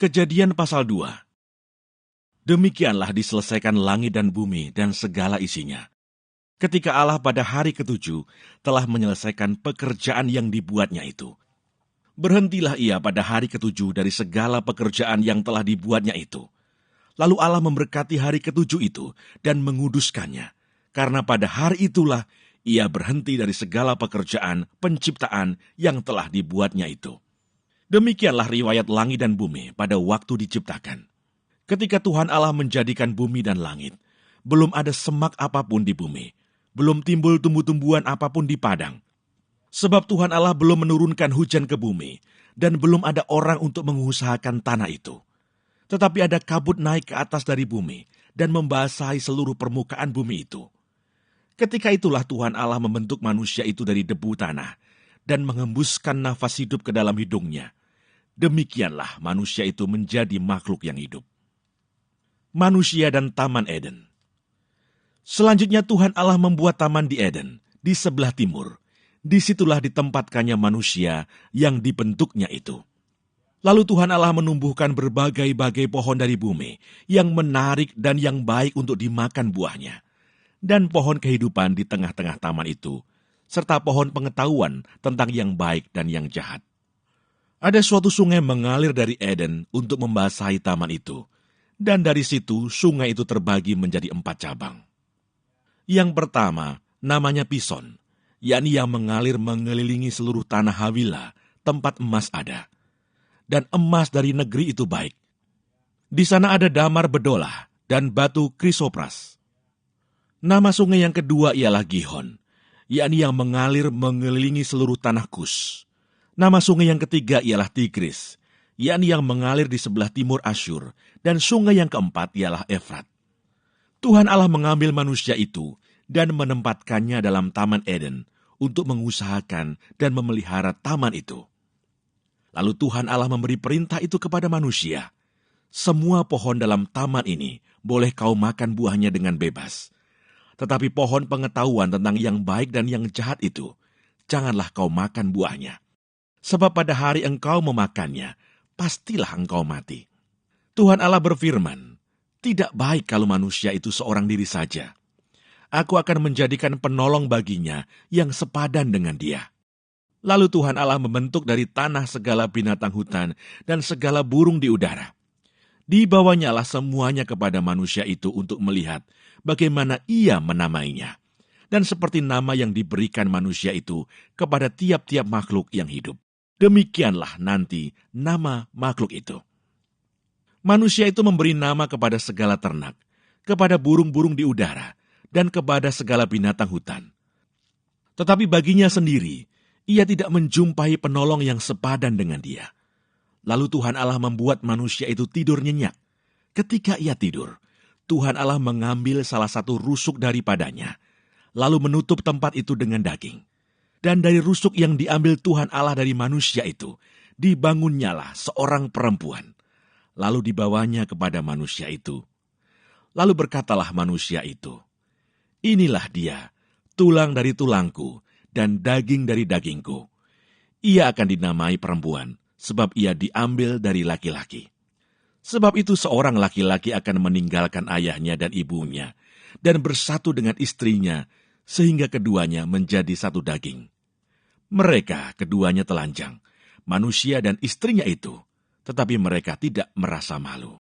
Kejadian pasal 2. Demikianlah diselesaikan langit dan bumi dan segala isinya. Ketika Allah pada hari ketujuh telah menyelesaikan pekerjaan yang dibuatnya itu. Berhentilah ia pada hari ketujuh dari segala pekerjaan yang telah dibuatnya itu. Lalu Allah memberkati hari ketujuh itu dan menguduskannya. Karena pada hari itulah ia berhenti dari segala pekerjaan penciptaan yang telah dibuatnya itu. Demikianlah riwayat langit dan bumi pada waktu diciptakan. Ketika Tuhan Allah menjadikan bumi dan langit, belum ada semak apapun di bumi, belum timbul tumbuh-tumbuhan apapun di padang. Sebab Tuhan Allah belum menurunkan hujan ke bumi, dan belum ada orang untuk mengusahakan tanah itu. Tetapi ada kabut naik ke atas dari bumi, dan membasahi seluruh permukaan bumi itu. Ketika itulah Tuhan Allah membentuk manusia itu dari debu tanah, dan mengembuskan nafas hidup ke dalam hidungnya. Demikianlah manusia itu menjadi makhluk yang hidup. Manusia dan Taman Eden. Selanjutnya Tuhan Allah membuat taman di Eden, di sebelah timur. Disitulah ditempatkannya manusia yang dibentuknya itu. Lalu Tuhan Allah menumbuhkan berbagai-bagai pohon dari bumi, yang menarik dan yang baik untuk dimakan buahnya. Dan pohon kehidupan di tengah-tengah taman itu, serta pohon pengetahuan tentang yang baik dan yang jahat. Ada suatu sungai mengalir dari Eden untuk membasahi taman itu, dan dari situ sungai itu terbagi menjadi 4 cabang. Yang pertama, namanya Pison, yakni yang mengalir mengelilingi seluruh tanah Hawila, tempat emas ada. Dan emas dari negeri itu baik. Di sana ada damar bedolah dan batu krisopras. Nama sungai yang kedua ialah Gihon, yakni yang mengalir mengelilingi seluruh tanah Kus. Nama sungai yang ketiga ialah Tigris, yakni yang mengalir di sebelah timur Asyur, dan sungai yang keempat ialah Efrat. Tuhan Allah mengambil manusia itu dan menempatkannya dalam Taman Eden untuk mengusahakan dan memelihara taman itu. Lalu Tuhan Allah memberi perintah itu kepada manusia. Semua pohon dalam taman ini boleh kau makan buahnya dengan bebas. Tetapi pohon pengetahuan tentang yang baik dan yang jahat itu, janganlah kau makan buahnya. Sebab pada hari engkau memakannya, pastilah engkau mati. Tuhan Allah berfirman, tidak baik kalau manusia itu seorang diri saja. Aku akan menjadikan penolong baginya yang sepadan dengan dia. Lalu Tuhan Allah membentuk dari tanah segala binatang hutan dan segala burung di udara. Dibawanyalah semuanya kepada manusia itu untuk melihat bagaimana ia menamainya. Dan seperti nama yang diberikan manusia itu kepada tiap-tiap makhluk yang hidup. Demikianlah nanti nama makhluk itu. Manusia itu memberi nama kepada segala ternak, kepada burung-burung di udara, dan kepada segala binatang hutan. Tetapi baginya sendiri, ia tidak menjumpai penolong yang sepadan dengan dia. Lalu Tuhan Allah membuat manusia itu tidur nyenyak. Ketika ia tidur, Tuhan Allah mengambil salah satu rusuk daripadanya, lalu menutup tempat itu dengan daging. Dan dari rusuk yang diambil Tuhan Allah dari manusia itu, dibangunnyalah seorang perempuan. Lalu dibawanya kepada manusia itu. Lalu berkatalah manusia itu, inilah dia, tulang dari tulangku, dan daging dari dagingku. Ia akan dinamai perempuan, sebab ia diambil dari laki-laki. Sebab itu seorang laki-laki akan meninggalkan ayahnya dan ibunya, dan bersatu dengan istrinya, sehingga keduanya menjadi satu daging. Mereka keduanya telanjang, manusia dan istrinya itu, tetapi mereka tidak merasa malu.